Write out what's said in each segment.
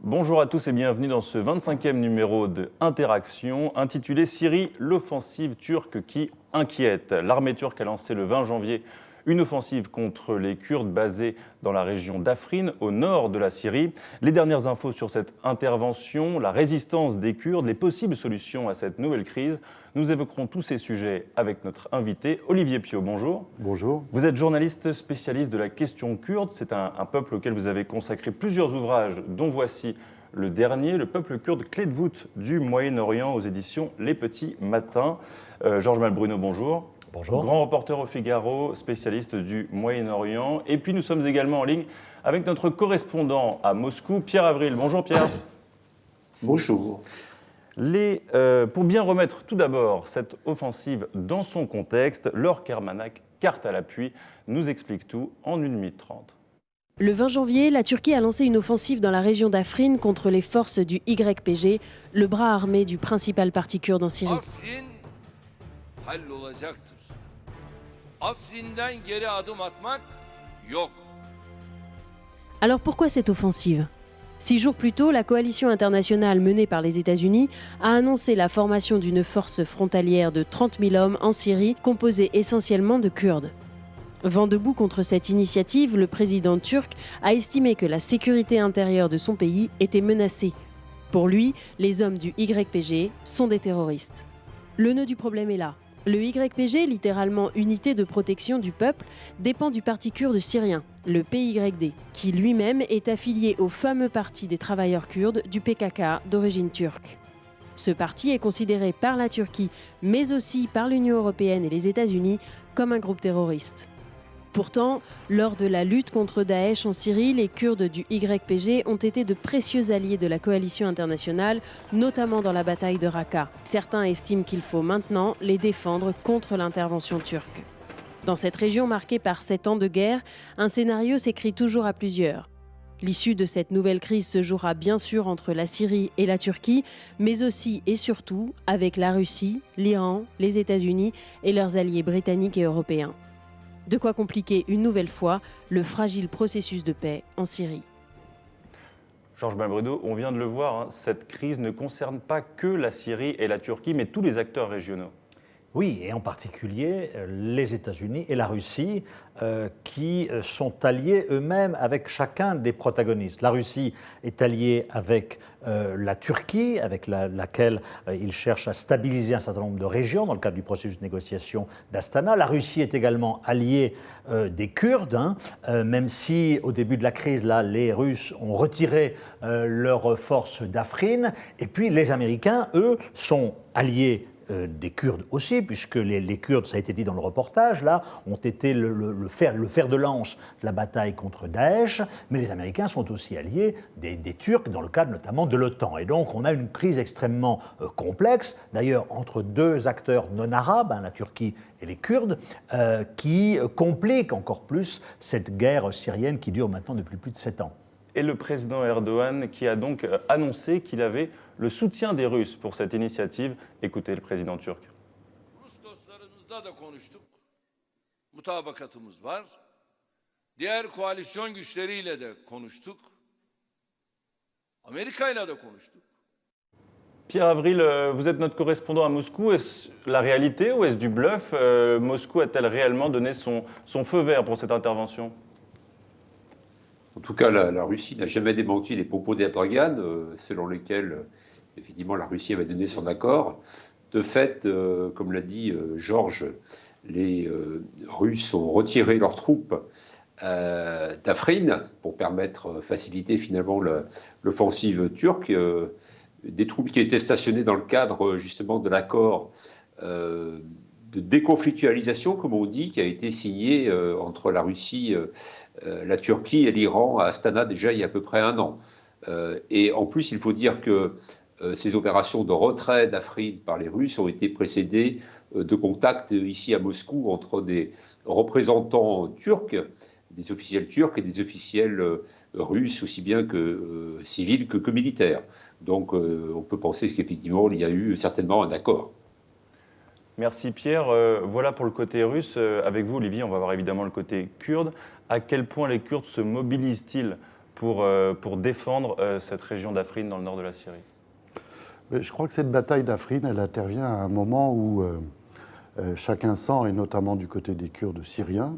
Bonjour à tous et bienvenue dans ce 25e numéro de Interaction intitulé Syrie, l'offensive turque qui inquiète. L'armée turque a lancé le 20 janvier une offensive contre les Kurdes basés dans la région d'Afrin, au nord de la Syrie. Les dernières infos sur cette intervention, la résistance des Kurdes, les possibles solutions à cette nouvelle crise. Nous évoquerons tous ces sujets avec notre invité, Olivier Piot. Bonjour. Bonjour. Vous êtes journaliste spécialiste de la question kurde. C'est un peuple auquel vous avez consacré plusieurs ouvrages, dont voici le dernier, le peuple kurde, clé de voûte du Moyen-Orient, aux éditions Les Petits Matins. Georges Malbruno, bonjour. Bonjour. Grand reporter au Figaro, spécialiste du Moyen-Orient. Et puis nous sommes également en ligne avec notre correspondant à Moscou, Pierre Avril. Bonjour Pierre. Bonjour. Pour bien remettre tout d'abord cette offensive dans son contexte, Laure Kermanak, carte à l'appui, nous explique tout en 1 minute 30. Le 20 janvier, la Turquie a lancé une offensive dans la région d'Afrin contre les forces du YPG, le bras armé du principal parti kurde en Syrie. Alors pourquoi cette offensive ? 6 jours plus tôt, la coalition internationale menée par les États-Unis a annoncé la formation d'une force frontalière de 30 000 hommes en Syrie, composée essentiellement de Kurdes. Vent debout contre cette initiative, le président turc a estimé que la sécurité intérieure de son pays était menacée. Pour lui, les hommes du YPG sont des terroristes. Le nœud du problème est là. Le YPG, littéralement Unité de protection du peuple, dépend du parti kurde syrien, le PYD, qui lui-même est affilié au fameux parti des travailleurs kurdes du PKK d'origine turque. Ce parti est considéré par la Turquie, mais aussi par l'Union européenne et les États-Unis, comme un groupe terroriste. Pourtant, lors de la lutte contre Daesh en Syrie, les Kurdes du YPG ont été de précieux alliés de la coalition internationale, notamment dans la bataille de Raqqa. Certains estiment qu'il faut maintenant les défendre contre l'intervention turque. Dans cette région marquée par 7 ans de guerre, un scénario s'écrit toujours à plusieurs. L'issue de cette nouvelle crise se jouera bien sûr entre la Syrie et la Turquie, mais aussi et surtout avec la Russie, l'Iran, les États-Unis et leurs alliés britanniques et européens. De quoi compliquer une nouvelle fois le fragile processus de paix en Syrie. Georges Malbruno, on vient de le voir, cette crise ne concerne pas que la Syrie et la Turquie, mais tous les acteurs régionaux. Oui, et en particulier les États-Unis et la Russie qui sont alliés eux-mêmes avec chacun des protagonistes. La Russie est alliée avec la Turquie, avec laquelle il cherche à stabiliser un certain nombre de régions dans le cadre du processus de négociation d'Astana. La Russie est également alliée des Kurdes, même si au début de la crise, là, les Russes ont retiré leurs forces d'Afrin. Et puis les Américains, eux, sont alliés des Kurdes aussi, puisque les Kurdes, ça a été dit dans le reportage, là, ont été le fer de lance de la bataille contre Daesh, mais les Américains sont aussi alliés des Turcs, dans le cadre notamment de l'OTAN. Et donc on a une crise extrêmement complexe, d'ailleurs entre deux acteurs non arabes, la Turquie et les Kurdes, qui compliquent encore plus cette guerre syrienne qui dure maintenant depuis plus de 7 ans. Et le président Erdogan qui a donc annoncé qu'il avait le soutien des Russes pour cette initiative. Écoutez le président turc. Pierre Avril, vous êtes notre correspondant à Moscou. Est-ce la réalité ou est-ce du bluff ? Moscou a-t-elle réellement donné son feu vert pour cette intervention ? En tout cas, la Russie n'a jamais démenti les propos d'Erdogan, selon lesquels, effectivement, la Russie avait donné son accord. De fait, comme l'a dit Georges, les Russes ont retiré leurs troupes d'Afrin pour faciliter finalement l'offensive turque. Des troupes qui étaient stationnées dans le cadre justement de l'accord de déconflictualisation, comme on dit, qui a été signé entre la Russie, la Turquie et l'Iran à Astana déjà il y a à peu près 1 an. Et en plus, il faut dire que ces opérations de retrait d'Afrin par les Russes ont été précédées de contacts ici à Moscou entre des représentants turcs, des officiels turcs et des officiels russes, aussi bien que civils que militaires. Donc on peut penser qu'effectivement, il y a eu certainement un accord. Merci Pierre. Voilà pour le côté russe. Avec vous, Olivier, on va voir évidemment le côté kurde. À quel point les Kurdes se mobilisent-ils pour défendre cette région d'Afrine dans le nord de la Syrie? Je crois que cette bataille d'Afrine, elle intervient à un moment où chacun sent, et notamment du côté des Kurdes syriens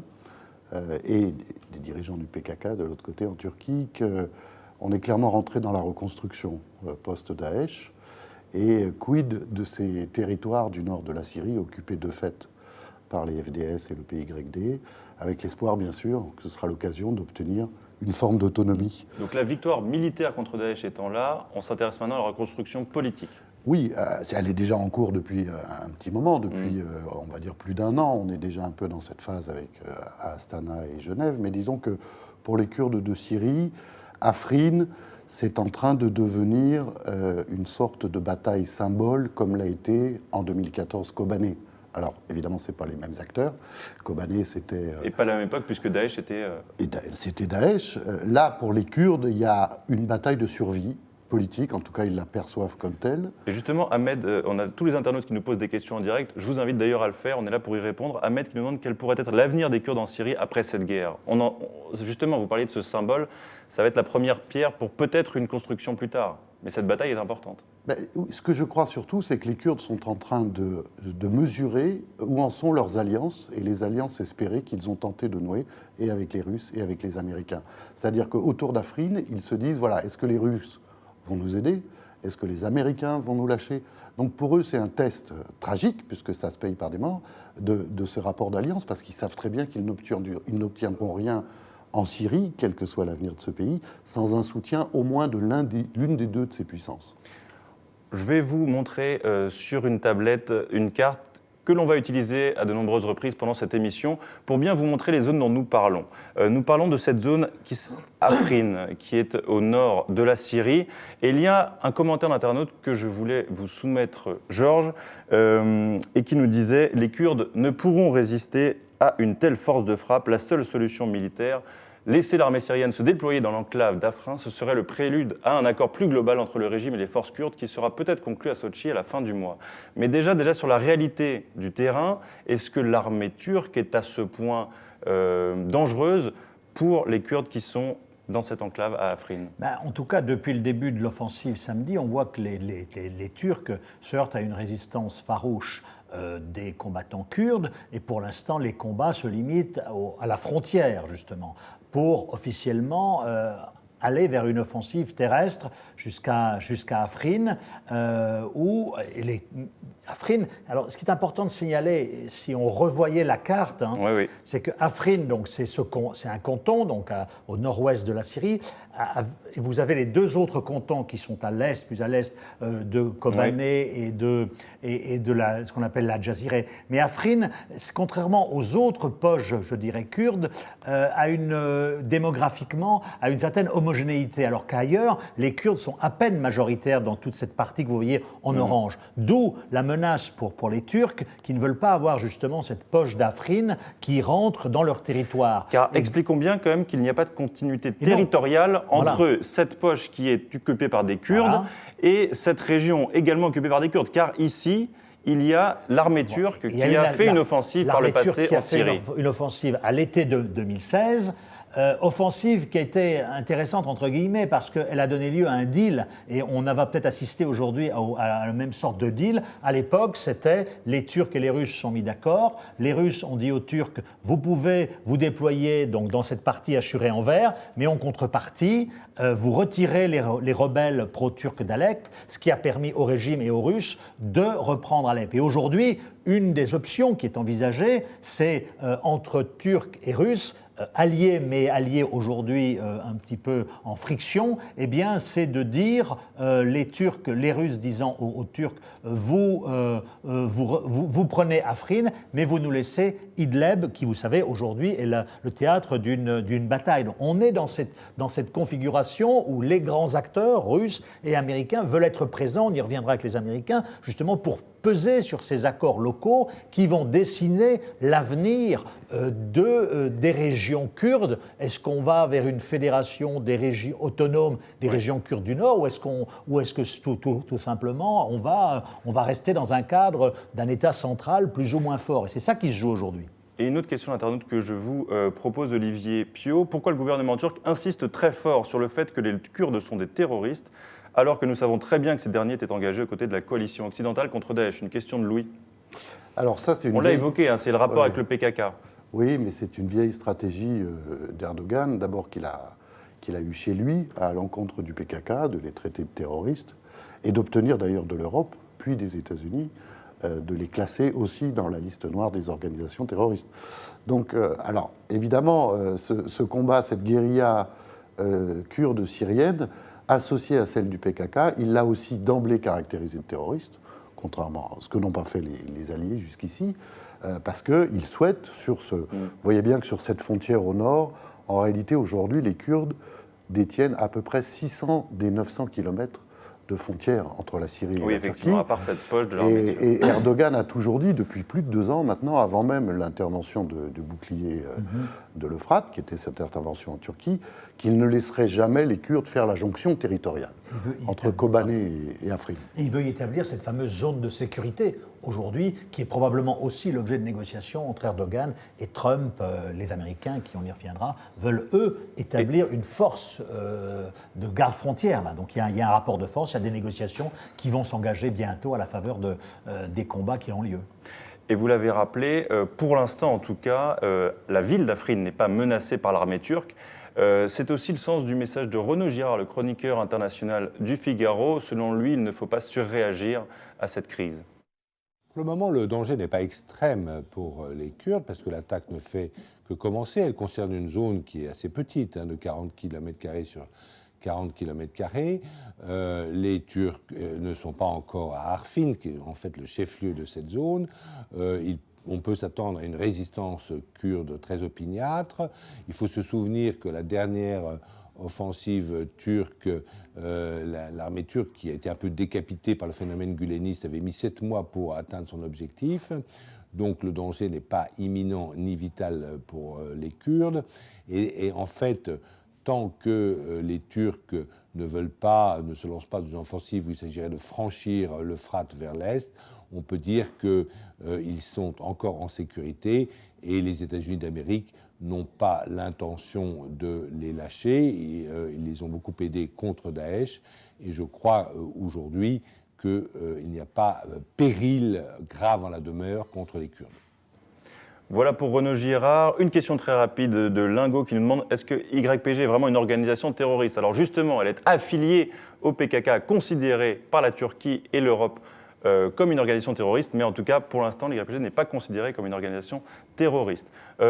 et des dirigeants du PKK de l'autre côté en Turquie, qu'on est clairement rentré dans la reconstruction post-Daesh. Et quid de ces territoires du nord de la Syrie occupés de fait par les FDS et le PYD, avec l'espoir bien sûr que ce sera l'occasion d'obtenir une forme d'autonomie. Donc la victoire militaire contre Daesh étant là, on s'intéresse maintenant à la reconstruction politique. Oui, elle est déjà en cours depuis un petit moment, depuis on va dire plus d'1 an. On est déjà un peu dans cette phase avec Astana et Genève, mais disons que pour les Kurdes de Syrie, Afrin, c'est en train de devenir une sorte de bataille symbole, comme l'a été en 2014 Kobané. Alors, évidemment, ce n'est pas les mêmes acteurs. Kobané, c'était... Et pas à la même époque, puisque Daesh était... C'était Daesh. Là, pour les Kurdes, il y a une bataille de survie politique, en tout cas, ils la perçoivent comme telle. Et justement, Ahmed, on a tous les internautes qui nous posent des questions en direct. Je vous invite d'ailleurs à le faire, on est là pour y répondre. Ahmed qui nous demande quel pourrait être l'avenir des Kurdes en Syrie après cette guerre. Justement, vous parliez de ce symbole, ça va être la première pierre pour peut-être une construction plus tard. Mais cette bataille est importante. Ce que je crois surtout, c'est que les Kurdes sont en train de mesurer où en sont leurs alliances et les alliances espérées qu'ils ont tenté de nouer, et avec les Russes et avec les Américains. C'est-à-dire qu'autour d'Afrine, ils se disent, voilà, est-ce que les Russes vont nous aider? Est-ce que les Américains vont nous lâcher? Donc pour eux, c'est un test tragique, puisque ça se paye par des morts, de ce rapport d'alliance, parce qu'ils savent très bien qu'ils n'obtiendront rien en Syrie, quel que soit l'avenir de ce pays, sans un soutien au moins de l'une des deux de ces puissances. Je vais vous montrer sur une tablette une carte que l'on va utiliser à de nombreuses reprises pendant cette émission pour bien vous montrer les zones dont nous parlons. Nous parlons de cette zone Afrin, qui est au nord de la Syrie. Et il y a un commentaire d'internaute que je voulais vous soumettre, Georges, et qui nous disait « Les Kurdes ne pourront résister à une telle force de frappe. La seule solution militaire, laisser l'armée syrienne se déployer dans l'enclave d'Afrin, ce serait le prélude à un accord plus global entre le régime et les forces kurdes qui sera peut-être conclu à Sochi à la fin du mois. » Mais déjà sur la réalité du terrain, est-ce que l'armée turque est à ce point dangereuse pour les Kurdes qui sont dans cette enclave à Afrin? En tout cas, depuis le début de l'offensive samedi, on voit que les Turcs se heurtent à une résistance farouche des combattants kurdes, et pour l'instant, les combats se limitent à la frontière, justement, pour officiellement aller vers une offensive terrestre jusqu'à Afrin, Afrin, alors ce qui est important de signaler, si on revoyait la carte, Oui. c'est que Afrin, donc c'est un canton donc au nord-ouest de la Syrie, et vous avez les deux autres cantons qui sont à l'est, plus à l'est de Kobané et de ce qu'on appelle la Jazireh. Mais Afrin, contrairement aux autres poches, je dirais kurdes, démographiquement a une certaine homogénéité, alors qu'ailleurs, les Kurdes sont à peine majoritaires dans toute cette partie que vous voyez en orange. D'où la menace pour les Turcs qui ne veulent pas avoir justement cette poche d'Afrin qui rentre dans leur territoire. Car expliquons bien quand même qu'il n'y a pas de continuité territoriale entre cette poche qui est occupée par des Kurdes et cette région également occupée par des Kurdes. Car ici, il y a l'armée turque qui a fait une offensive par le passé en Syrie. Une offensive à l'été de 2016. Offensive qui a été intéressante entre guillemets parce qu'elle a donné lieu à un deal, et on va peut-être assister aujourd'hui à la même sorte de deal. À l'époque, c'était les Turcs et les Russes sont mis d'accord. Les Russes ont dit aux Turcs, vous pouvez vous déployer donc dans cette partie assurée en vert, mais en contrepartie, vous retirez les rebelles pro-turcs d'Alep, ce qui a permis au régime et aux Russes de reprendre Alep. Et aujourd'hui, une des options qui est envisagée, c'est entre Turcs et Russes, alliés, mais alliés aujourd'hui un petit peu en friction, eh bien, c'est de dire les Turcs, les Russes disant aux Turcs, vous prenez Afrin, mais vous nous laissez Idlib, qui, vous savez, aujourd'hui est le théâtre d'une bataille. Donc, on est dans cette configuration où les grands acteurs russes et américains veulent être présents, on y reviendra avec les Américains, justement pour peser sur ces accords locaux qui vont dessiner l'avenir des régions kurdes. Est-ce qu'on va vers une fédération des régions autonomes des régions kurdes du Nord, ou est-ce que tout simplement on va rester dans un cadre d'un État central plus ou moins fort? Et c'est ça qui se joue aujourd'hui. Et une autre question d'internaute que je vous propose, Olivier Pio. Pourquoi le gouvernement turc insiste très fort sur le fait que les Kurdes sont des terroristes, alors que nous savons très bien que ces derniers étaient engagés aux côtés de la coalition occidentale contre Daesh? Une question de Louis. Alors ça, c'est On l'a évoqué, hein, c'est le rapport Ouais. avec le PKK. Oui, mais c'est une vieille stratégie d'Erdogan, d'abord qu'il a eu chez lui, à l'encontre du PKK, de les traiter de terroristes, et d'obtenir d'ailleurs de l'Europe, puis des États-Unis, de les classer aussi dans la liste noire des organisations terroristes. Donc, alors, évidemment, ce combat, cette guérilla kurde syrienne, associée à celle du PKK, il l'a aussi d'emblée caractérisée de terroriste, contrairement à ce que n'ont pas fait les Alliés jusqu'ici, parce qu'ils souhaitent, vous voyez bien que sur cette frontière au nord, en réalité, aujourd'hui, les Kurdes détiennent à peu près 600 des 900 kilomètres de frontière entre la Syrie et Oui, la Turquie. effectivement, à part cette poche de l'armée turque. Et Erdogan a toujours dit, depuis plus de 2 ans maintenant, avant même l'intervention de bouclier de l'Euphrate, qui était cette intervention en Turquie, qu'il ne laisserait jamais les Kurdes faire la jonction territoriale entre Kobané et Afrin. Et il veut y établir cette fameuse zone de sécurité, aujourd'hui, qui est probablement aussi l'objet de négociations entre Erdogan et Trump. Les Américains, qui on y reviendra, veulent, eux, établir une force de garde-frontière. Donc il y a un rapport de force, il y a des négociations qui vont s'engager bientôt à la faveur des combats qui ont lieu. Et vous l'avez rappelé, pour l'instant en tout cas, la ville d'Afrin n'est pas menacée par l'armée turque. C'est aussi le sens du message de Renaud Girard, le chroniqueur international du Figaro. Selon lui, il ne faut pas surréagir à cette crise. Pour le moment, le danger n'est pas extrême pour les Kurdes parce que l'attaque ne fait que commencer. Elle concerne une zone qui est assez petite, de 40 km² sur 40 km². Les Turcs ne sont pas encore à Arfin, qui est en fait le chef-lieu de cette zone. On peut s'attendre à une résistance kurde très opiniâtre. Il faut se souvenir que la dernière offensive turque, l'armée turque, qui a été un peu décapitée par le phénomène guleniste, avait mis 7 mois pour atteindre son objectif. Donc le danger n'est pas imminent ni vital pour les Kurdes. Et en fait, tant que les Turcs ne se lancent pas dans une offensive où il s'agirait de franchir l'Euphrate vers l'est, on peut dire qu'ils sont encore en sécurité et les États-Unis d'Amérique n'ont pas l'intention de les lâcher. Ils les ont beaucoup aidés contre Daesh et je crois aujourd'hui qu'il n'y a pas péril grave en la demeure contre les Kurdes. Voilà pour Renaud Girard. Une question très rapide de Lingo qui nous demande est-ce que YPG est vraiment une organisation terroriste? Alors justement, elle est affiliée au PKK, considérée par la Turquie et l'Europe comme une organisation terroriste, mais en tout cas, pour l'instant, l'YPG n'est pas considérée comme une organisation terroriste.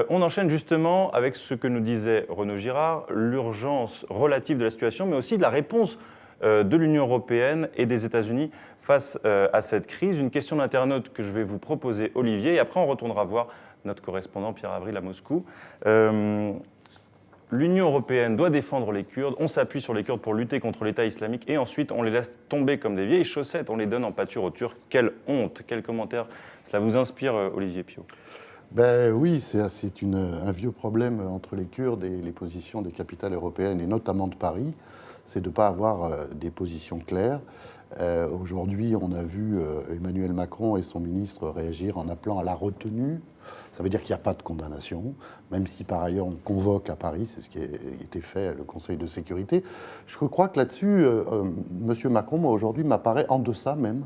On enchaîne justement avec ce que nous disait Renaud Girard, l'urgence relative de la situation, mais aussi de la réponse de l'Union européenne et des États-Unis face à cette crise. Une question d'internaute que je vais vous proposer, Olivier, et après on retournera voir notre correspondant Pierre Avril à Moscou. L'Union européenne doit défendre les Kurdes, on s'appuie sur les Kurdes pour lutter contre l'État islamique et ensuite on les laisse tomber comme des vieilles chaussettes, on les donne en pâture aux Turcs. Quelle honte, quel commentaire cela vous inspire, Olivier Pio? Ben oui, c'est un vieux problème entre les Kurdes et les positions des capitales européennes, et notamment de Paris, c'est de ne pas avoir des positions claires. Aujourd'hui, on a vu Emmanuel Macron et son ministre réagir en appelant à la retenue. Ça veut dire qu'il n'y a pas de condamnation, même si par ailleurs on convoque à Paris, c'est ce qui a été fait à le Conseil de sécurité. Je crois que là-dessus, M. Macron, moi, aujourd'hui, m'apparaît en deçà même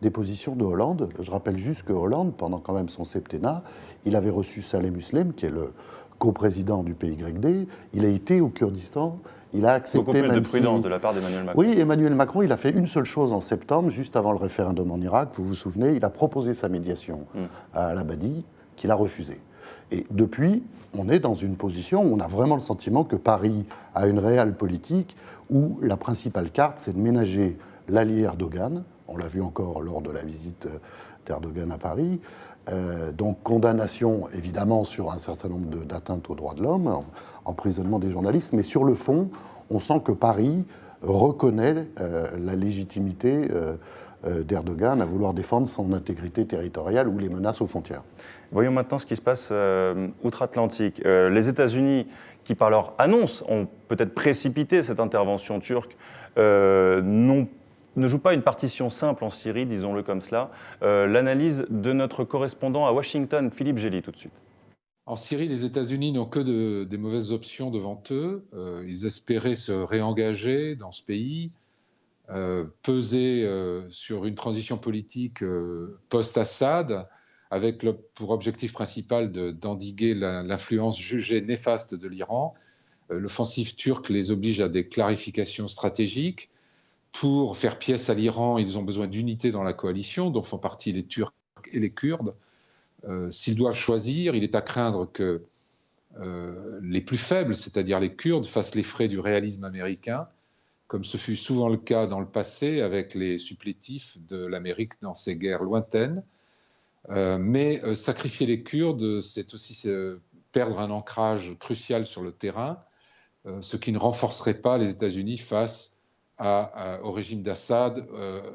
des positions de Hollande. Je rappelle juste que Hollande, pendant quand même son septennat, il avait reçu Saleh Muslim, qui est le coprésident du PYD, il a été au Kurdistan, il a accepté... Beaucoup plus de prudence de la part d'Emmanuel Macron. Oui, Emmanuel Macron, il a fait une seule chose en septembre, juste avant le référendum en Irak, vous vous souvenez, il a proposé sa médiation à Al-Abadi, qu'il a refusé. Et depuis, on est dans une position où on a vraiment le sentiment que Paris a une réelle politique où la principale carte, c'est de ménager l'allié Erdogan. On l'a vu encore lors de la visite d'Erdogan à Paris. Donc condamnation, évidemment, sur un certain nombre d'atteintes aux droits de l'homme, emprisonnement des journalistes, mais sur le fond, on sent que Paris reconnaît la légitimité d'Erdogan à vouloir défendre son intégrité territoriale ou les menaces aux frontières. Voyons maintenant ce qui se passe outre-Atlantique. Les États-Unis, qui par leur annonce ont peut-être précipité cette intervention turque, ne jouent pas une partition simple en Syrie, disons-le comme cela. L'analyse de notre correspondant à Washington, Philippe Gély, tout de suite. En Syrie, les États-Unis n'ont que des mauvaises options devant eux. Ils espéraient se réengager dans ce pays, peser sur une transition politique post-Assad, avec pour objectif principal d'endiguer l'influence jugée néfaste de l'Iran. L'offensive turque les oblige à des clarifications stratégiques. Pour faire pièce à l'Iran, ils ont besoin d'unité dans la coalition, dont font partie les Turcs et les Kurdes. S'ils doivent choisir, il est à craindre que les plus faibles, c'est-à-dire les Kurdes, fassent les frais du réalisme américain, comme ce fut souvent le cas dans le passé avec les supplétifs de l'Amérique dans ces guerres lointaines. Mais sacrifier les Kurdes, c'est aussi perdre un ancrage crucial sur le terrain, ce qui ne renforcerait pas les États-Unis face au régime d'Assad,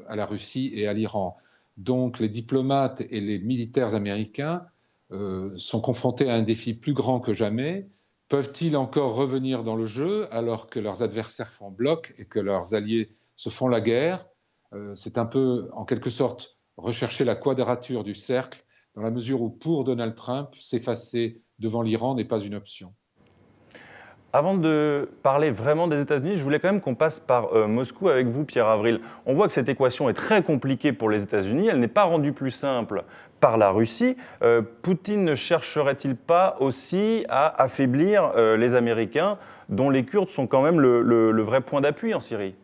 à la Russie et à l'Iran. Donc les diplomates et les militaires américains sont confrontés à un défi plus grand que jamais. Peuvent-ils encore revenir dans le jeu alors que leurs adversaires font bloc et que leurs alliés se font la guerre? C'est un peu, en quelque sorte, rechercher la quadrature du cercle, dans la mesure où, pour Donald Trump, s'effacer devant l'Iran n'est pas une option. Avant de parler vraiment des États-Unis, je voulais quand même qu'on passe par Moscou avec vous, Pierre Avril. On voit que cette équation est très compliquée pour les États-Unis. Elle n'est pas rendue plus simple par la Russie. Poutine ne chercherait-il pas aussi à affaiblir les Américains, dont les Kurdes sont quand même le vrai point d'appui en Syrie?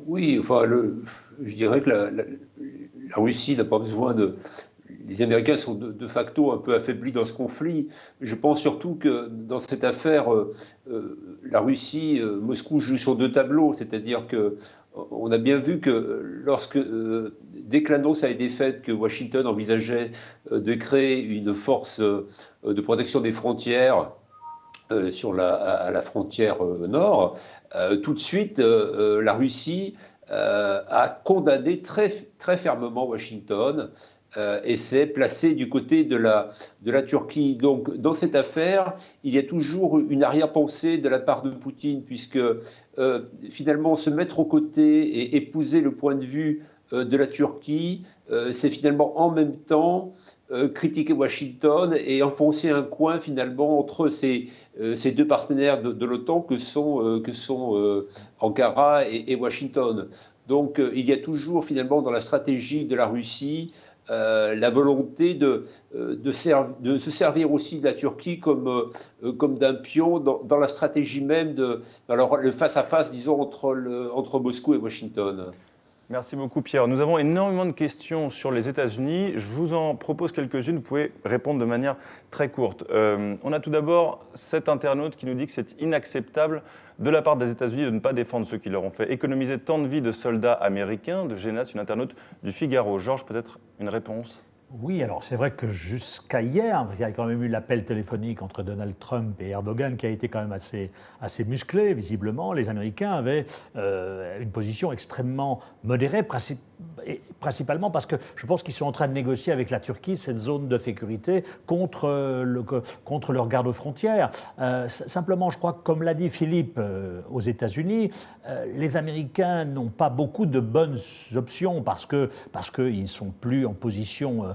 Oui, enfin, je dirais que la Russie n'a pas besoin de... Les Américains sont de facto un peu affaiblis dans ce conflit. Je pense surtout que dans cette affaire, la Russie, Moscou joue sur deux tableaux. C'est-à-dire qu'on a bien vu que dès que l'annonce a été faite que Washington envisageait de créer une force de protection des frontières à la frontière nord, tout de suite, la Russie a condamné très fermement Washington et s'est placé du côté de la Turquie. Donc, dans cette affaire, il y a toujours une arrière-pensée de la part de Poutine, puisque finalement, se mettre aux côtés et épouser le point de vue de la Turquie, c'est finalement en même temps critiquer Washington et enfoncer un coin finalement entre ces deux partenaires de l'OTAN que sont Ankara et Washington. Donc, il y a toujours finalement dans la stratégie de la Russie la volonté de se servir aussi de la Turquie comme d'un pion dans la stratégie même, dans le face-à-face, disons, entre Moscou et Washington. Merci beaucoup, Pierre. Nous avons énormément de questions sur les États-Unis. Je vous en propose quelques-unes. Vous pouvez répondre de manière très courte. On a tout d'abord cet internaute qui nous dit que c'est inacceptable de la part des États-Unis de ne pas défendre ceux qui leur ont fait économiser tant de vies de soldats américains. De Génas, une internaute du Figaro. Georges, peut-être une réponse ? Oui, alors c'est vrai que jusqu'à hier, il y a quand même eu l'appel téléphonique entre Donald Trump et Erdogan qui a été quand même assez musclé, visiblement. Les Américains avaient une position extrêmement modérée, principalement parce que je pense qu'ils sont en train de négocier avec la Turquie cette zone de sécurité contre leur garde-frontière. Simplement, je crois que comme l'a dit Philippe aux États-Unis, les Américains n'ont pas beaucoup de bonnes options parce qu'ils ne sont plus en position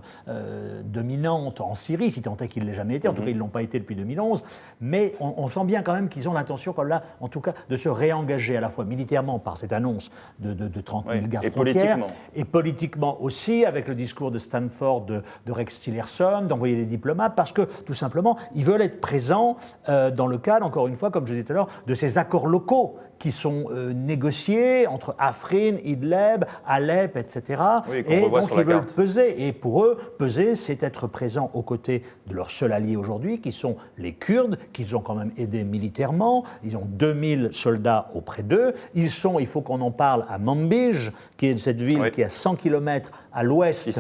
dominante en Syrie, si tant est qu'ils ne l'aient jamais été. En tout cas, ils ne l'ont pas été depuis 2011. Mais on sent bien quand même qu'ils ont l'intention, comme là, en tout cas, de se réengager à la fois militairement par cette annonce de 30 000 gardes-frontières. Et politiquement aussi, avec le discours de Stanford de Rex Tillerson, d'envoyer des diplomates, parce que, tout simplement, ils veulent être présents dans le cadre, encore une fois, comme je disais tout à l'heure, de ces accords locaux qui sont négociés entre Afrin, Idlib, Alep, etc. Oui, et donc ils veulent peser. Et pour eux, peser, c'est être présent aux côtés de leur seul allié aujourd'hui, qui sont les Kurdes, qu'ils ont quand même aidés militairement. Ils ont 2000 soldats auprès d'eux. Ils sont, il faut qu'on en parle, à Manbij, qui est cette ville qui est à 100 km à l'ouest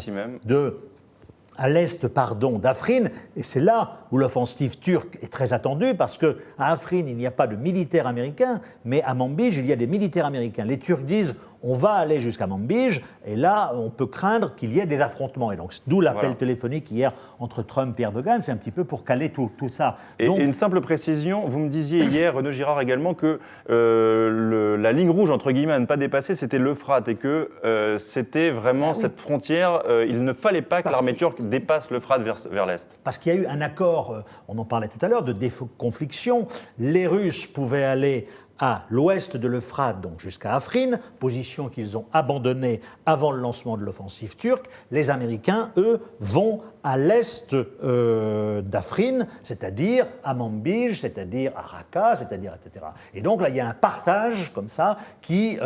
à l'est d'Afrin, et c'est là où l'offensive turque est très attendue, parce qu'à Afrin, il n'y a pas de militaires américains, mais à Manbij, il y a des militaires américains. Les Turcs disent, on va aller jusqu'à Manbij, et là, on peut craindre qu'il y ait des affrontements. Et donc, d'où l'appel téléphonique hier entre Trump et Erdogan, c'est un petit peu pour caler tout ça. Et une simple précision, vous me disiez hier, Renaud Girard également, que la ligne rouge, entre guillemets, à ne pas dépasser, c'était l'Euphrate, et que c'était vraiment cette frontière, il ne fallait pas que l'armée turque dépasse l'Euphrate vers l'est. Parce qu'il y a eu un accord, on en parlait tout à l'heure, de déconfliction. Les Russes pouvaient aller à l'ouest de l'Euphrate, donc jusqu'à Afrin, position qu'ils ont abandonnée avant le lancement de l'offensive turque. Les Américains, eux, vont à l'est d'Afrin, c'est-à-dire à Manbij, c'est-à-dire à Raqqa, c'est-à-dire, etc. Et donc là, il y a un partage comme ça qui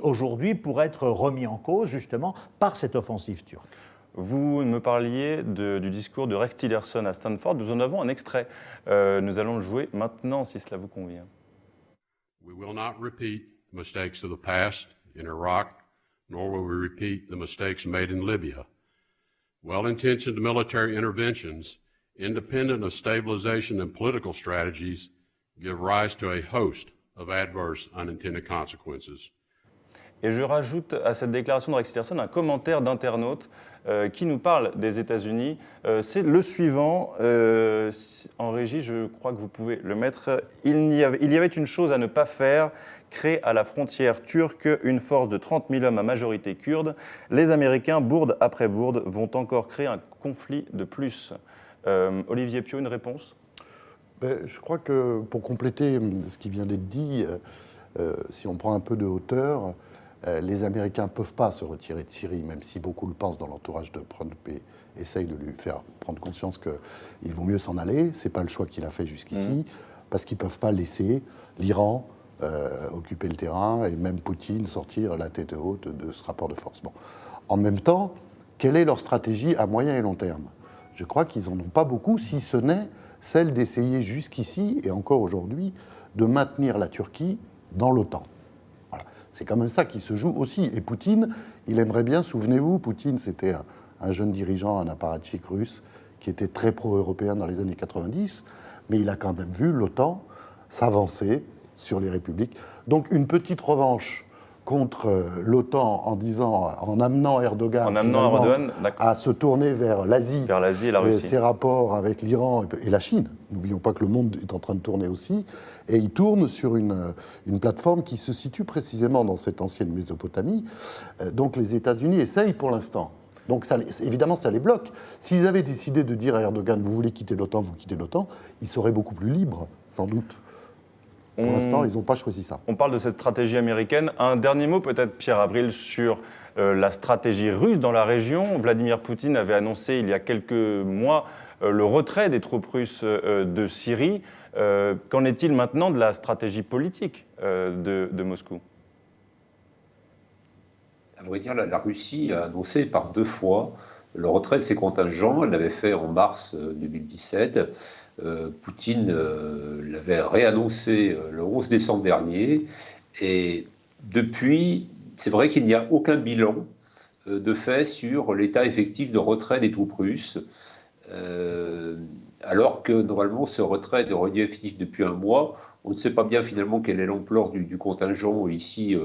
aujourd'hui pourrait être remis en cause justement par cette offensive turque. Vous me parliez du discours de Rex Tillerson à Stanford. Nous en avons un extrait. Nous allons le jouer maintenant, si cela vous convient. We will not repeat the mistakes of the past in Iraq, nor will we repeat the mistakes made in Libya. Well-intentioned military interventions, independent of stabilization and political strategies, give rise to a host of adverse unintended consequences. Et je rajoute à cette déclaration de Rex Tillerson un commentaire d'internaute qui nous parle des États-Unis. C'est le suivant. En régie, je crois que vous pouvez le mettre. Il y avait une chose à ne pas faire, créer à la frontière turque une force de 30 000 hommes à majorité kurde. Les Américains, bourde après bourde, vont encore créer un conflit de plus. Olivier Pio, une réponse ? Je crois que pour compléter ce qui vient d'être dit, si on prend un peu de hauteur, les Américains ne peuvent pas se retirer de Syrie, même si beaucoup le pensent dans l'entourage de Trump et essayent de lui faire prendre conscience qu'il vaut mieux s'en aller. Ce n'est pas le choix qu'il a fait jusqu'ici, parce qu'ils ne peuvent pas laisser l'Iran occuper le terrain et même Poutine sortir la tête haute de ce rapport de force. Bon. En même temps, quelle est leur stratégie à moyen et long terme ? Je crois qu'ils n'en ont pas beaucoup, si ce n'est celle d'essayer jusqu'ici, et encore aujourd'hui, de maintenir la Turquie dans l'OTAN. C'est quand même ça qui se joue aussi. Et Poutine, il aimerait bien, souvenez-vous, Poutine, c'était un jeune dirigeant, un apparatchik russe, qui était très pro-européen dans les années 90, mais il a quand même vu l'OTAN s'avancer sur les républiques. Donc une petite revanche contre l'OTAN en amenant Erdogan, à se tourner vers l'Asie et la Russie. Ses rapports avec l'Iran et la Chine. N'oublions pas que le monde est en train de tourner aussi. Et il tourne sur une plateforme qui se situe précisément dans cette ancienne Mésopotamie. Donc les États-Unis essayent pour l'instant. Donc évidemment, ça les bloque. S'ils avaient décidé de dire à Erdogan, vous voulez quitter l'OTAN, vous quittez l'OTAN, ils seraient beaucoup plus libres, sans doute. Pour l'instant, ils n'ont pas choisi ça. On parle de cette stratégie américaine. Un dernier mot peut-être, Pierre Avril, sur la stratégie russe dans la région. Vladimir Poutine avait annoncé il y a quelques mois le retrait des troupes russes de Syrie. Qu'en est-il maintenant de la stratégie politique de Moscou ? À vrai dire, la Russie a annoncé par 2 fois le retrait de ses contingents. Elle l'avait fait en mars 2017. Poutine l'avait réannoncé le 11 décembre dernier. Et depuis, c'est vrai qu'il n'y a aucun bilan de fait sur l'état effectif de retrait des troupes russes. Alors que normalement, ce retrait est rendu effectif depuis un mois. On ne sait pas bien finalement quelle est l'ampleur du contingent ici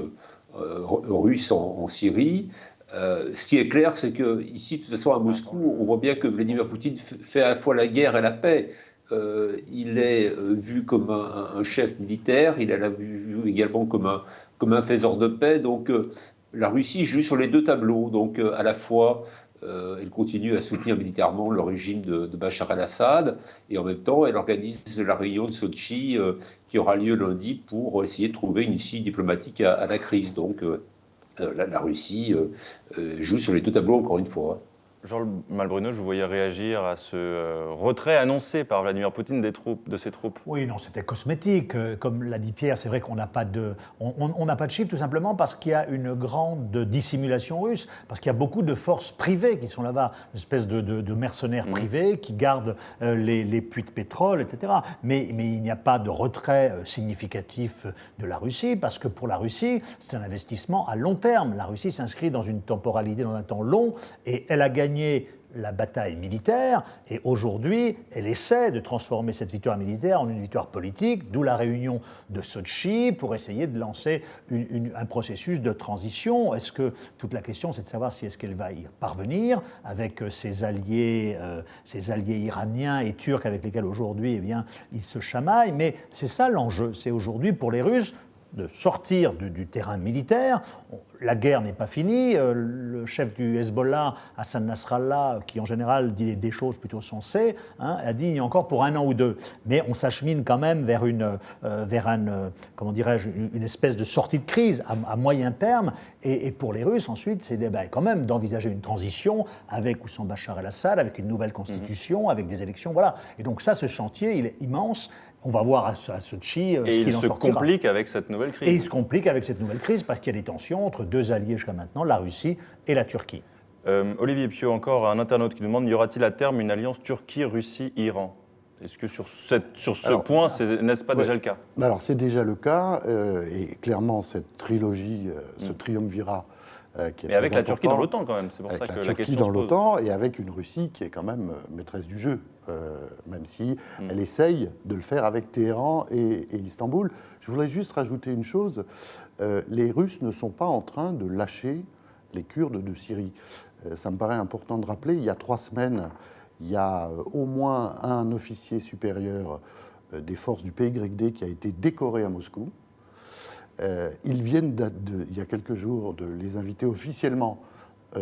russe en Syrie. Ce qui est clair, c'est qu'ici, de toute façon, à Moscou, on voit bien que Vladimir Poutine fait à la fois la guerre et la paix. Il est vu comme un chef militaire, il est vu également comme un faiseur de paix. Donc la Russie joue sur les 2 tableaux. Donc à la fois, elle continue à soutenir militairement le régime de Bachar el-Assad, et en même temps, elle organise la réunion de Sochi qui aura lieu lundi pour essayer de trouver une issue diplomatique à la crise. Donc la Russie joue sur les 2 tableaux, encore une fois. Jean Malbruno, je vous voyais réagir à ce retrait annoncé par Vladimir Poutine de ses troupes. Oui, non, c'était cosmétique. Comme l'a dit Pierre, c'est vrai qu'on n'a pas de chiffres tout simplement parce qu'il y a une grande dissimulation russe, parce qu'il y a beaucoup de forces privées qui sont là-bas, une espèce de mercenaires privés qui gardent les puits de pétrole, etc. Mais il n'y a pas de retrait significatif de la Russie, parce que pour la Russie, c'est un investissement à long terme. La Russie s'inscrit dans une temporalité, dans un temps long, et elle a gagné gagné la bataille militaire, et aujourd'hui, elle essaie de transformer cette victoire militaire en une victoire politique, d'où la réunion de Sotchi pour essayer de lancer un processus de transition. Est-ce que toute la question, c'est de savoir si est-ce qu'elle va y parvenir avec ses alliés iraniens et turcs avec lesquels aujourd'hui, eh bien, ils se chamaillent. Mais c'est ça l'enjeu. C'est aujourd'hui pour les Russes de sortir du terrain militaire. La guerre n'est pas finie. Le chef du Hezbollah, Hassan Nasrallah, qui en général dit des choses plutôt sensées, a dit il y a encore pour 1 an ou 2. Mais on s'achemine quand même vers une espèce de sortie de crise à moyen terme. Et pour les Russes, ensuite, c'est quand même d'envisager une transition avec ou sans Bachar el-Assad, avec une nouvelle constitution, avec des élections. Voilà. Et donc ça, ce chantier, il est immense. On va voir à Sochi ce qu'il en sortira. Et il se complique avec cette nouvelle crise. Et il se complique avec cette nouvelle crise parce qu'il y a des tensions entre 2 alliés jusqu'à maintenant, la Russie et la Turquie. Olivier Pio, encore un internaute qui nous demande, y aura-t-il à terme une alliance Turquie-Russie-Iran ? Est-ce que sur ce point, n'est-ce pas déjà le cas ? Alors c'est déjà le cas, et clairement cette trilogie, ce triumvirat, qui est mais avec très la Turquie dans important, l'OTAN quand même, c'est pour ça que la Turquie question dans se pose. l'OTAN et avec une Russie qui est quand même maîtresse du jeu, même si elle essaye de le faire avec Téhéran et Istanbul. Je voudrais juste rajouter une chose, les Russes ne sont pas en train de lâcher les Kurdes de Syrie. Ça me paraît important de rappeler, il y a 3 semaines, il y a au moins un officier supérieur des forces du PYD qui a été décoré à Moscou. Ils viennent, il y a quelques jours, de les inviter officiellement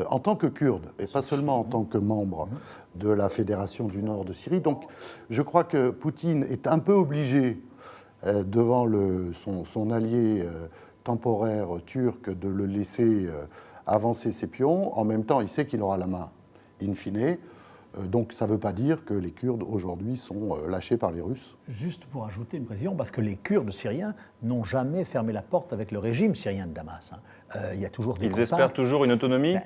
en tant que Kurdes, et pas seulement en tant que membre de la Fédération du Nord de Syrie. Donc je crois que Poutine est un peu obligé, devant son allié temporaire turc, de le laisser avancer ses pions. En même temps, il sait qu'il aura la main, in fine. Donc ça ne veut pas dire que les Kurdes aujourd'hui sont lâchés par les Russes. Juste pour ajouter une précision, parce que les Kurdes syriens n'ont jamais fermé la porte avec le régime syrien de Damas. Il y a toujours des Ils contacts. espèrent toujours une autonomie ?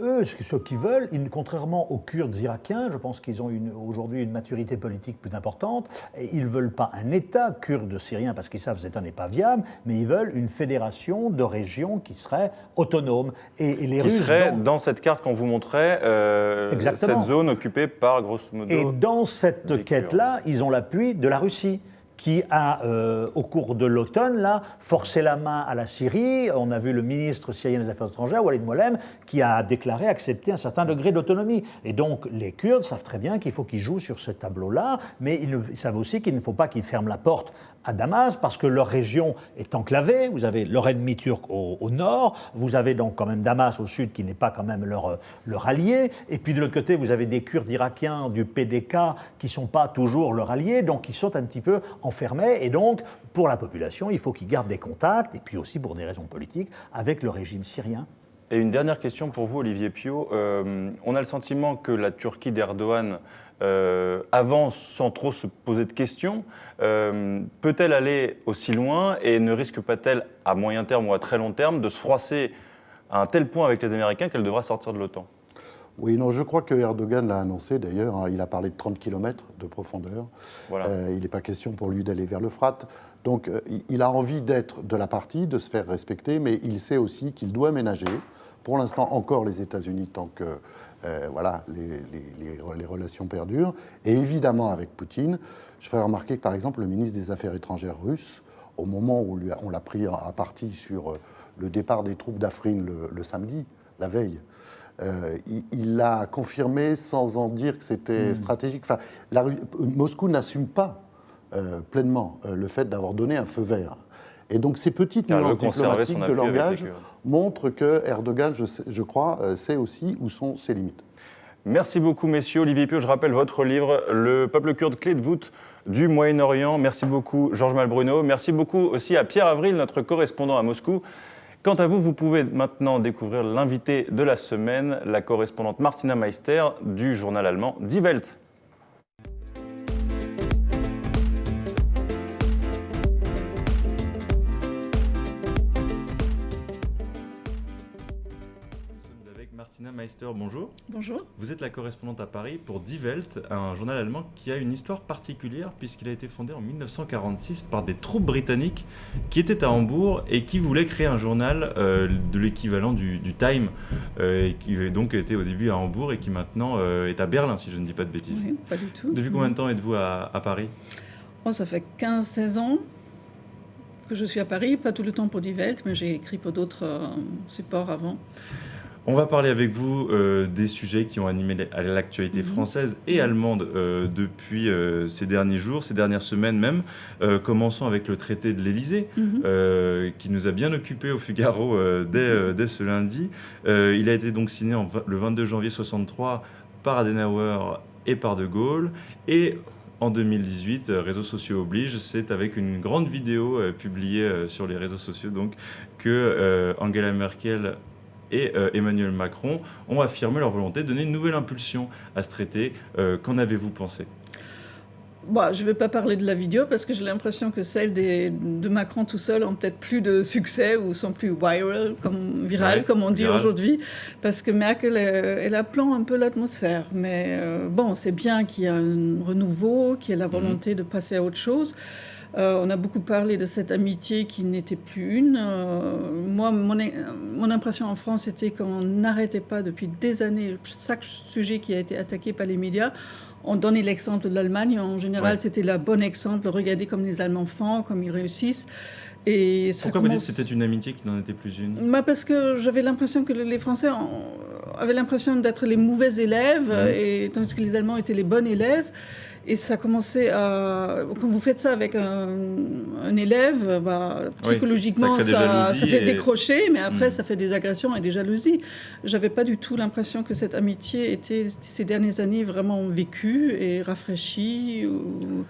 Eux, ceux qui veulent, contrairement aux Kurdes irakiens, je pense qu'ils ont aujourd'hui une maturité politique plus importante, et ils ne veulent pas un État kurde syrien, parce qu'ils savent que cet État n'est pas viable, mais ils veulent une fédération de régions qui serait autonome. Et les qui Russes serait dans cette carte qu'on vous montrait, cette zone occupée par, grosso modo... Et dans cette quête-là, ils ont l'appui de la Russie, qui a, au cours de l'automne, là, forcé la main à la Syrie. On a vu le ministre syrien des Affaires étrangères, Walid Moallem, qui a déclaré accepter un certain degré d'autonomie. Et donc, les Kurdes savent très bien qu'il faut qu'ils jouent sur ce tableau-là, mais ils savent aussi qu'il ne faut pas qu'ils ferment la porte à Damas, parce que leur région est enclavée. Vous avez leur ennemi turc au nord, vous avez donc quand même Damas au sud, qui n'est pas quand même leur allié, et puis de l'autre côté, vous avez des Kurdes irakiens du PDK qui ne sont pas toujours leur allié, donc ils sont un petit peu enfermés, et donc, pour la population, il faut qu'ils gardent des contacts, et puis aussi pour des raisons politiques, avec le régime syrien. Et une dernière question pour vous, Olivier Pio. On a le sentiment que la Turquie d'Erdogan avance sans trop se poser de questions. Peut-elle aller aussi loin et ne risque pas-elle, à moyen terme ou à très long terme, de se froisser à un tel point avec les Américains qu'elle devra sortir de l'OTAN ? Oui, non, je crois que Erdogan l'a annoncé d'ailleurs, il a parlé de 30 km de profondeur. Voilà. Il n'est pas question pour lui d'aller vers l'Euphrate. Donc il a envie d'être de la partie, de se faire respecter, mais il sait aussi qu'il doit ménager, pour l'instant encore les États-Unis tant que les relations perdurent, et évidemment avec Poutine. Je ferai remarquer que par exemple le ministre des Affaires étrangères russe, au moment où on l'a pris à partie sur le départ des troupes d'Afrin le samedi, la veille, il l'a confirmé sans en dire que c'était stratégique. Enfin, Moscou n'assume pas pleinement le fait d'avoir donné un feu vert. Et donc ces petites nuances diplomatiques de langage montrent que Erdogan, je crois, sait aussi où sont ses limites. Merci beaucoup, messieurs. Olivier Pio, je rappelle votre livre, Le peuple kurde, clé de voûte du Moyen-Orient. Merci beaucoup, Georges Malbruno. Merci beaucoup aussi à Pierre Avril, notre correspondant à Moscou. Quant à vous, vous pouvez maintenant découvrir l'invité de la semaine, la correspondante Martina Meister du journal allemand Die Welt. Martina Meister, bonjour. Bonjour. Vous êtes la correspondante à Paris pour Die Welt, un journal allemand qui a une histoire particulière puisqu'il a été fondé en 1946 par des troupes britanniques qui étaient à Hambourg et qui voulaient créer un journal de l'équivalent du Time, et qui donc était au début à Hambourg et qui maintenant est à Berlin, si je ne dis pas de bêtises. Oui, pas du tout. Depuis combien de temps êtes-vous à Paris ? Ça fait 15-16 ans que je suis à Paris, pas tout le temps pour Die Welt, mais j'ai écrit pour d'autres supports avant. On va parler avec vous des sujets qui ont animé l'actualité française et allemande depuis ces derniers jours, ces dernières semaines même. Commençons avec le traité de l'Élysée, qui nous a bien occupés au Figaro dès ce lundi. Il a été donc signé le 22 janvier 1963 par Adenauer et par De Gaulle. Et en 2018, réseaux sociaux oblige, c'est avec une grande vidéo publiée sur les réseaux sociaux donc, que Angela Merkel et Emmanuel Macron ont affirmé leur volonté de donner une nouvelle impulsion à ce traité. Qu'en avez-vous pensé ? Je ne vais pas parler de la vidéo parce que j'ai l'impression que celles de Macron tout seul ont peut-être plus de succès ou sont plus viral, comme on dit aujourd'hui, parce que Merkel, elle aplombe un peu l'atmosphère. Mais c'est bien qu'il y ait un renouveau, qu'il y ait la volonté de passer à autre chose. On a beaucoup parlé de cette amitié qui n'était plus une. Moi, mon impression en France, c'était qu'on n'arrêtait pas depuis des années, chaque sujet qui a été attaqué par les médias, on donnait l'exemple de l'Allemagne. En général, c'était le bon exemple. Regardez comme les Allemands font, comme ils réussissent. Et pourquoi vous dites que c'était une amitié qui n'en était plus une ? Parce que j'avais l'impression que les Français avaient l'impression d'être les mauvais élèves, et tandis que les Allemands étaient les bons élèves. Et ça commençait à... Quand vous faites ça avec un élève, psychologiquement, ça fait décrocher, mais après, ça fait des agressions et des jalousies. J'avais pas du tout l'impression que cette amitié était, ces dernières années, vraiment vécue et rafraîchie, ou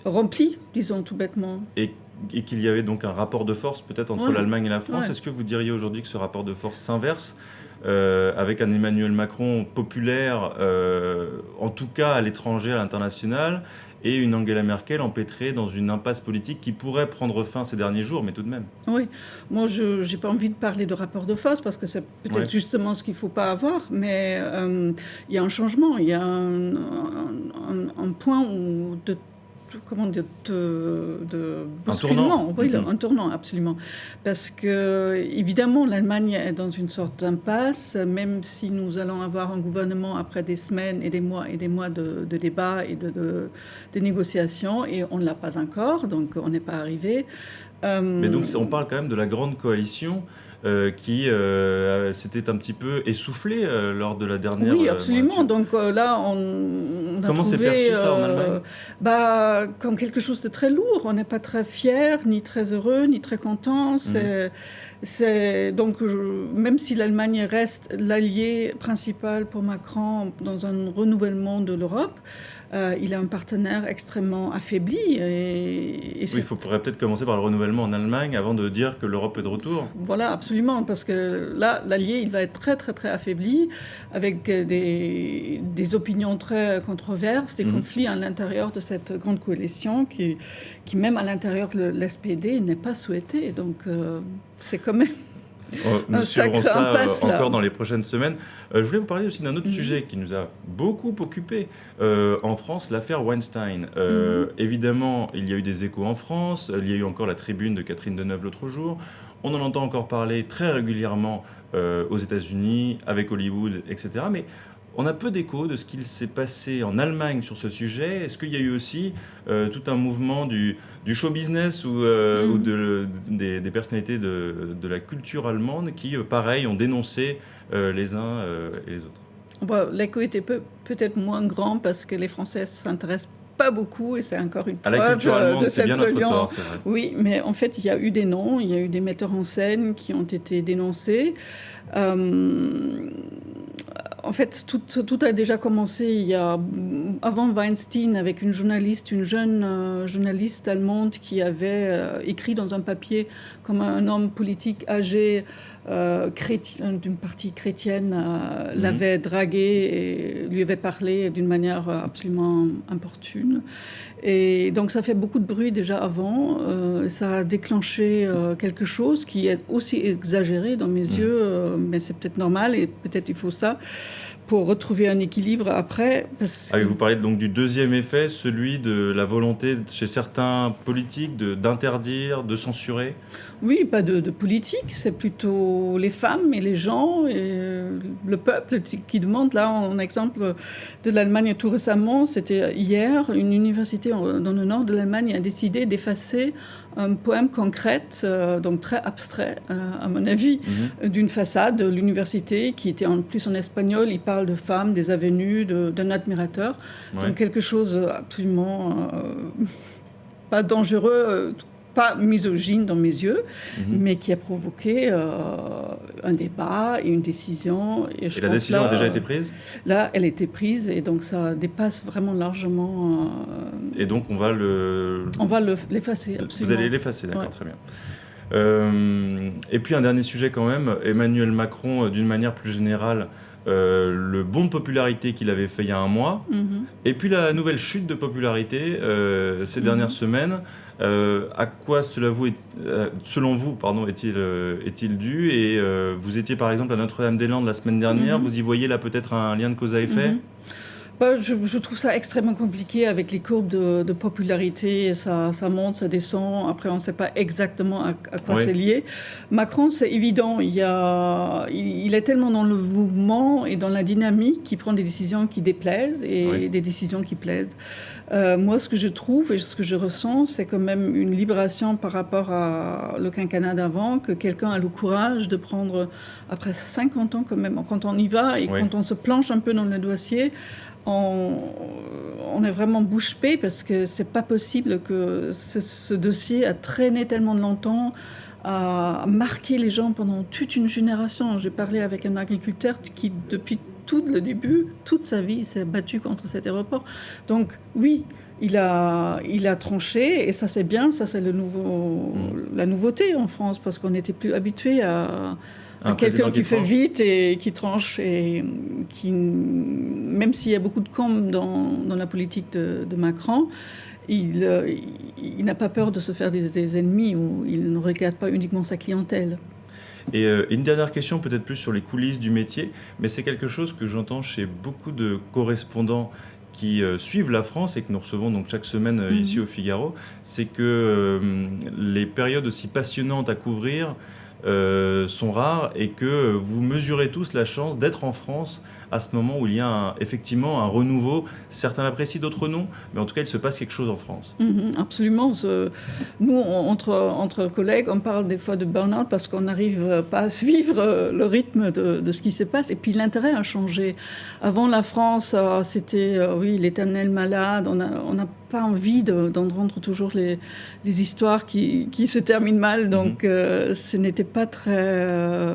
remplie, disons tout bêtement. Et qu'il y avait donc un rapport de force peut-être entre l'Allemagne et la France. Est-ce que vous diriez aujourd'hui que ce rapport de force s'inverse avec un Emmanuel Macron populaire, en tout cas à l'étranger, à l'international, et une Angela Merkel empêtrée dans une impasse politique qui pourrait prendre fin ces derniers jours, mais tout de même. Oui, moi je n'ai pas envie de parler de rapport de force parce que c'est peut-être justement ce qu'il ne faut pas avoir, mais il y a un changement, il y a un point où de bousculement, un tournant, absolument. Parce que, évidemment, l'Allemagne est dans une sorte d'impasse, même si nous allons avoir un gouvernement après des semaines et des mois de débats et de négociations, et on ne l'a pas encore, donc on n'est pas arrivé. Mais donc, on parle quand même de la grande coalition qui s'était un petit peu essoufflée lors de la dernière... Oui, absolument. Donc là, on a Comment trouvé... s'est perçu ça en Allemagne ? Comme quelque chose de très lourd. On n'est pas très fiers, ni très heureux, ni très contents. Donc, même si l'Allemagne reste l'allié principal pour Macron dans un renouvellement de l'Europe, il a un partenaire extrêmement affaibli. Et il faudrait peut-être commencer par le renouvellement en Allemagne avant de dire que l'Europe est de retour. Voilà, absolument, parce que là, l'allié, il va être très, très, très affaibli, avec des opinions très controverses, des conflits à l'intérieur de cette grande coalition qui même à l'intérieur de l'SPD, n'est pas souhaitée. Donc, c'est quand même... Nous suivrons ça encore dans les prochaines semaines. Je voulais vous parler aussi d'un autre sujet qui nous a beaucoup occupé en France, l'affaire Weinstein. Évidemment, il y a eu des échos en France, il y a eu encore la tribune de Catherine Deneuve l'autre jour. On en entend encore parler très régulièrement aux États-Unis, avec Hollywood, etc. Mais on a peu d'écho de ce qu'il s'est passé en Allemagne sur ce sujet. Est-ce qu'il y a eu aussi tout un mouvement du show business ou des personnalités de la culture allemande qui, pareil, ont dénoncé les uns et les autres ? L'écho était peut-être moins grand parce que les Français s'intéressent pas beaucoup, et c'est encore une preuve la culture allemande, de cette bien notre religion. tort, c'est vrai. Oui, mais en fait, il y a eu des noms, il y a eu des metteurs en scène qui ont été dénoncés. En fait, tout a déjà commencé avant Weinstein, avec une jeune journaliste allemande qui avait écrit dans un papier comme un homme politique âgé d'une partie chrétienne l'avait dragué et lui avait parlé d'une manière absolument importune. Et donc ça fait beaucoup de bruit déjà avant. Ça a déclenché quelque chose qui est aussi exagéré dans mes yeux, mais c'est peut-être normal et peut-être il faut ça pour retrouver un équilibre après. Vous parlez donc du deuxième effet, celui de la volonté chez certains politiques d'interdire, de censurer. Oui, pas de politique, c'est plutôt les femmes et les gens et le peuple qui demandent. Là, en exemple de l'Allemagne tout récemment, c'était hier, une université dans le nord de l'Allemagne a décidé d'effacer un poème concret, donc très abstrait à mon avis, d'une façade de l'université qui était en plus en espagnol. Il parle de femmes, des avenues, d'un admirateur. Ouais. Donc quelque chose absolument pas dangereux, pas misogyne dans mes yeux, mais qui a provoqué un débat et une décision. Et la décision a déjà été prise ? Là, elle a été prise et donc ça dépasse vraiment largement... et donc on va l'effacer, absolument. Vous allez l'effacer, d'accord, ouais. Très bien. Et puis un dernier sujet quand même, Emmanuel Macron, d'une manière plus générale, le bond de popularité qu'il avait fait il y a un mois, et puis la nouvelle chute de popularité ces dernières semaines. À quoi selon vous est-il dû ? Et vous étiez par exemple à Notre-Dame-des-Landes la semaine dernière, vous y voyez là peut-être un lien de cause à effet ? Je trouve ça extrêmement compliqué avec les courbes de popularité. Ça monte, ça descend. Après, on ne sait pas exactement à quoi c'est lié. Macron, c'est évident. Il est tellement dans le mouvement et dans la dynamique qu'il prend des décisions qui déplaisent et des décisions qui plaisent. Moi, ce que je trouve et ce que je ressens, c'est quand même une libération par rapport à le quinquennat d'avant, que quelqu'un a le courage de prendre, après 50 ans quand même, quand on y va et quand on se planche un peu dans le dossier, on est vraiment bouche bée parce que c'est pas possible que ce dossier a traîné tellement longtemps, a marqué les gens pendant toute une génération. J'ai parlé avec un agriculteur qui, depuis tout le début, toute sa vie, s'est battu contre cet aéroport. Donc oui, il a tranché et ça c'est bien, ça c'est la nouveauté en France parce qu'on n'était plus habitué à quelqu'un qui fait vite et qui tranche et qui, même s'il y a beaucoup de com dans la politique de Macron, il n'a pas peur de se faire des ennemis ou il ne regarde pas uniquement sa clientèle. Et une dernière question, peut-être plus sur les coulisses du métier, mais c'est quelque chose que j'entends chez beaucoup de correspondants qui suivent la France et que nous recevons donc chaque semaine ici au Figaro, c'est que les périodes aussi passionnantes à couvrir sont rares et que vous mesurez tous la chance d'être en France à ce moment où il y a effectivement un renouveau. Certains l'apprécient, d'autres non, mais en tout cas, il se passe quelque chose en France. Absolument. Nous, entre collègues, on parle des fois de burn-out parce qu'on n'arrive pas à suivre le rythme de ce qui se passe. Et puis, l'intérêt a changé. Avant, la France, c'était, l'éternel malade. On n'a pas envie d'entendre toujours les histoires qui se terminent mal. Donc, ce n'était pas très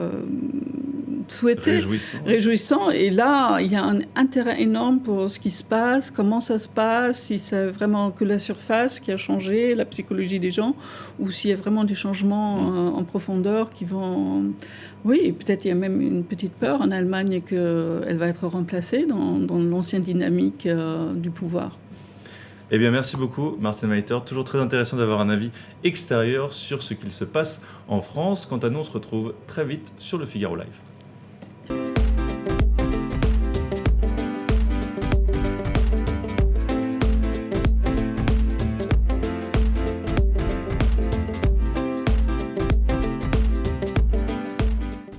souhaité, réjouissant. Et là, il y a un intérêt énorme pour ce qui se passe, comment ça se passe, si c'est vraiment que la surface qui a changé, la psychologie des gens, ou s'il y a vraiment des changements en profondeur qui vont... Oui, peut-être il y a même une petite peur en Allemagne qu'elle va être remplacée dans l'ancienne dynamique du pouvoir. Eh bien, merci beaucoup, Martine Meister. Toujours très intéressant d'avoir un avis extérieur sur ce qu'il se passe en France. Quant à nous, on se retrouve très vite sur le Figaro Live.